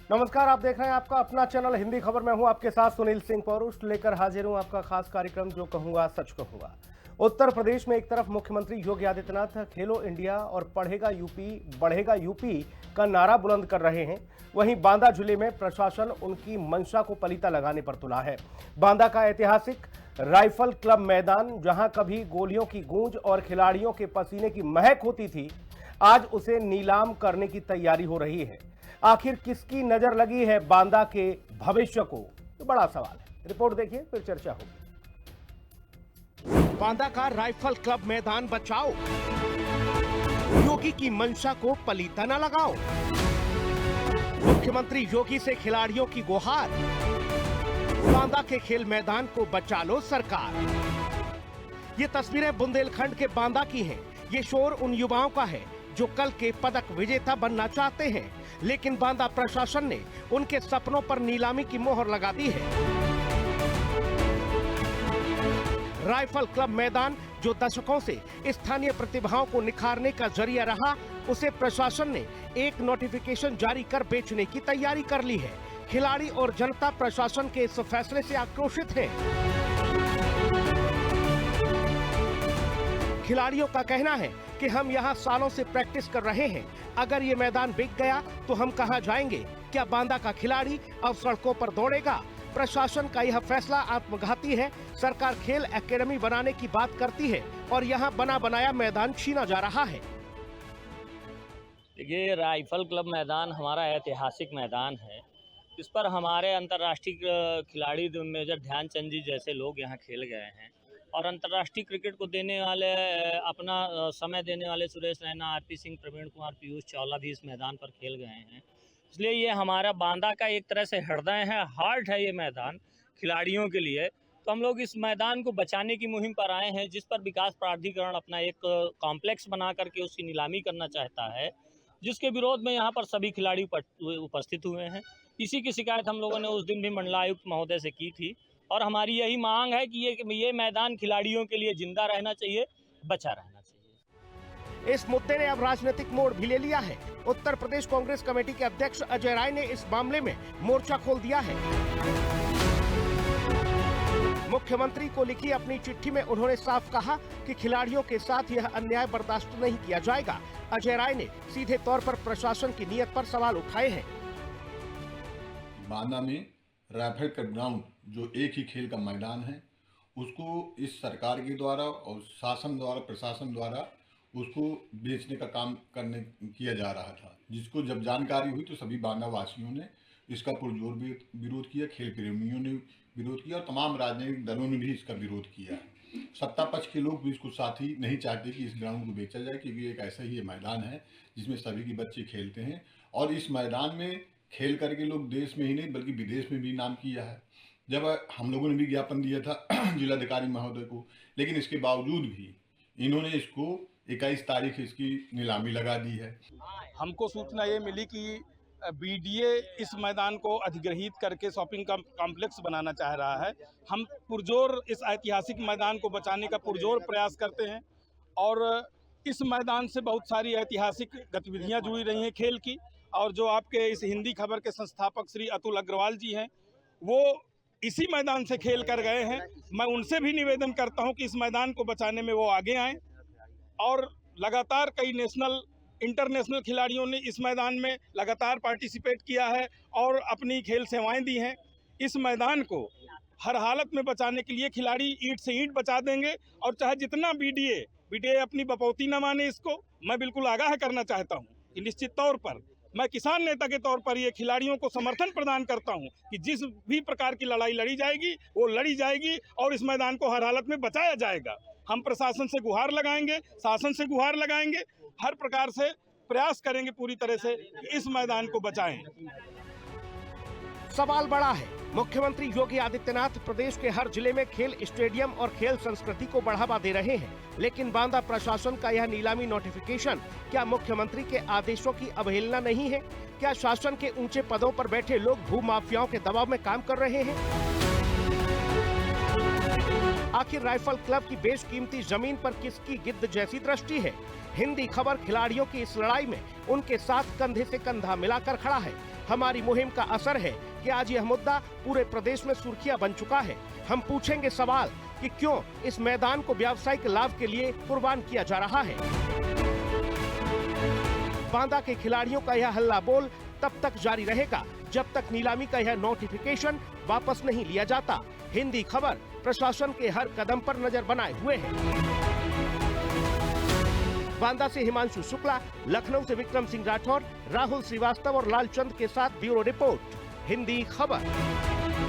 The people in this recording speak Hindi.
नमस्कार, आप देख रहे हैं आपका अपना चैनल हिंदी खबर। मैं हूं आपके साथ सुनील सिंह पौरुष, लेकर हाजिर हूं आपका खास कार्यक्रम जो कहूंगा सच कहूंगा। उत्तर प्रदेश में एक तरफ मुख्यमंत्री योगी आदित्यनाथ खेलो इंडिया और पढ़ेगा यूपी बढ़ेगा यूपी का नारा बुलंद कर रहे हैं, वहीं बांदा जिले में प्रशासन उनकी मंशा को पलीता लगाने पर तुला है। बांदा का ऐतिहासिक राइफल क्लब मैदान, जहां कभी गोलियों की गूंज और खिलाड़ियों के पसीने की महक होती थी, आज उसे नीलाम करने की तैयारी हो रही है। आखिर किसकी नजर लगी है बांदा के भविष्य को, तो बड़ा सवाल है। रिपोर्ट देखिए, फिर चर्चा होगी। बांदा का राइफल क्लब मैदान बचाओ, योगी की मंशा को पलीता न लगाओ। मुख्यमंत्री योगी से खिलाड़ियों की गुहार, बांदा के खेल मैदान को बचा लो सरकार। ये तस्वीरें बुंदेलखंड के बांदा की हैं। ये शोर उन युवाओं का है जो कल के पदक विजेता बनना चाहते हैं, लेकिन बांदा प्रशासन ने उनके सपनों पर नीलामी की मोहर लगा दी है। राइफल क्लब मैदान, जो दशकों से स्थानीय प्रतिभाओं को निखारने का जरिया रहा, उसे प्रशासन ने एक नोटिफिकेशन जारी कर बेचने की तैयारी कर ली है। खिलाड़ी और जनता प्रशासन के इस फैसले से आक्रोशित हैं। खिलाड़ियों का कहना है कि हम यहाँ सालों से प्रैक्टिस कर रहे हैं, अगर ये मैदान बिक गया तो हम कहाँ जाएंगे? क्या बांदा का खिलाड़ी अब सड़कों पर दौड़ेगा? प्रशासन का यह फैसला आत्मघाती है। सरकार खेल एकेडमी बनाने की बात करती है और यहाँ बना बनाया मैदान छीना जा रहा है। ये राइफल क्लब मैदान हमारा ऐतिहासिक मैदान है। इस पर हमारे अंतर्राष्ट्रीय खिलाड़ी मेजर ध्यानचंद जी जैसे लोग यहाँ खेल गए हैं और अंतर्राष्ट्रीय क्रिकेट को देने वाले अपना समय देने वाले सुरेश रैना, आरपी सिंह, प्रवीण कुमार, पीयूष चावला भी इस मैदान पर खेल गए हैं। इसलिए ये हमारा बांदा का एक तरह से हृदय है, हार्ट है ये मैदान खिलाड़ियों के लिए। तो हम लोग इस मैदान को बचाने की मुहिम पर आए हैं, जिस पर विकास प्राधिकरण अपना एक कॉम्प्लेक्स बना करके उसकी नीलामी करना चाहता है, जिसके विरोध में यहाँ पर सभी खिलाड़ी उपस्थित हुए हैं। इसी की शिकायत हम लोगों ने उस दिन भी मंडलायुक्त महोदय से की थी और हमारी यही मांग है कि ये मैदान खिलाड़ियों के लिए जिंदा रहना चाहिए, बचा रहना चाहिए। इस मुद्दे ने अब राजनीतिक मोड़ भी ले लिया है। उत्तर प्रदेश कांग्रेस कमेटी के अध्यक्ष अजय राय ने इस मामले में मोर्चा खोल दिया है। मुख्यमंत्री को लिखी अपनी चिट्ठी में उन्होंने साफ कहा कि खिलाड़ियों के साथ यह अन्याय बर्दाश्त नहीं किया जाएगा। अजय राय ने सीधे तौर पर प्रशासन की नीयत पर सवाल उठाए हैं। बांदा में राइफल क्लब ग्राउंड, जो एक ही खेल का मैदान है, उसको इस सरकार के द्वारा और शासन द्वारा, प्रशासन द्वारा उसको बेचने का काम किया जा रहा था, जिसको जब जानकारी हुई तो सभी बांदा वासियों ने इसका पुरजोर विरोध किया, खेल प्रेमियों ने विरोध किया और तमाम राजनीतिक दलों ने भी इसका विरोध किया। सत्ता पक्ष के लोग भी इसको साथ ही नहीं चाहते कि इस ग्राउंड को बेचा जाए, क्योंकि एक ऐसा ही मैदान है जिसमें सभी के बच्चे खेलते हैं और इस मैदान में खेल करके लोग देश में ही नहीं बल्कि विदेश में भी नाम किया है। जब हम लोगों ने भी ज्ञापन दिया था जिलाधिकारी महोदय को, लेकिन इसके बावजूद भी इन्होंने इसको 21 तारीख इसकी नीलामी लगा दी है। हमको सूचना ये मिली कि बीडीए इस मैदान को अधिग्रहित करके शॉपिंग कॉम्प्लेक्स बनाना चाह रहा है। हम पुरजोर इस ऐतिहासिक मैदान को बचाने का पुरजोर प्रयास करते हैं और इस मैदान से बहुत सारी ऐतिहासिक गतिविधियां जुड़ी रही हैं खेल की। और जो आपके इस हिंदी खबर के संस्थापक श्री अतुल अग्रवाल जी हैं, वो इसी मैदान से खेल कर गए हैं। मैं उनसे भी निवेदन करता हूं कि इस मैदान को बचाने में वो आगे आएं और लगातार कई नेशनल इंटरनेशनल खिलाड़ियों ने इस मैदान में लगातार पार्टिसिपेट किया है और अपनी खेल सेवाएं दी हैं। इस मैदान को हर हालत में बचाने के लिए खिलाड़ी ईंट से ईंट बचा देंगे और चाहे जितना बीडीए अपनी बपौती न माने, इसको मैं बिल्कुल आगाह करना चाहता हूँ कि निश्चित तौर पर मैं किसान नेता के तौर पर ये खिलाड़ियों को समर्थन प्रदान करता हूं कि जिस भी प्रकार की लड़ाई लड़ी जाएगी वो लड़ी जाएगी और इस मैदान को हर हालत में बचाया जाएगा। हम प्रशासन से गुहार लगाएंगे, शासन से गुहार लगाएंगे, हर प्रकार से प्रयास करेंगे पूरी तरह से कि इस मैदान को बचाएं। सवाल बड़ा है। मुख्यमंत्री योगी आदित्यनाथ प्रदेश के हर जिले में खेल स्टेडियम और खेल संस्कृति को बढ़ावा दे रहे हैं, लेकिन बांदा प्रशासन का यह नीलामी नोटिफिकेशन क्या मुख्यमंत्री के आदेशों की अवहेलना नहीं है? क्या शासन के ऊंचे पदों पर बैठे लोग भूमाफियाओं के दबाव में काम कर रहे हैं? आखिर राइफल क्लब की बेशकीमती जमीन पर किसकी गिद्ध जैसी दृष्टि है? हिंदी खबर खिलाड़ियों की इस लड़ाई में उनके साथ कंधे से कंधा मिलाकर खड़ा है। हमारी मुहिम का असर है कि आज यह मुद्दा पूरे प्रदेश में सुर्खियां बन चुका है। हम पूछेंगे सवाल कि क्यों इस मैदान को व्यावसायिक लाभ के लिए कुर्बान किया जा रहा है। बांदा के खिलाड़ियों का यह हल्ला बोल तब तक जारी रहेगा जब तक नीलामी का यह नोटिफिकेशन वापस नहीं लिया जाता। हिंदी खबर प्रशासन के हर कदम पर नजर बनाए हुए है। बांदा से हिमांशु शुक्ला, लखनऊ से विक्रम सिंह राठौर, राहुल श्रीवास्तव और लालचंद के साथ ब्यूरो रिपोर्ट, हिंदी खबर।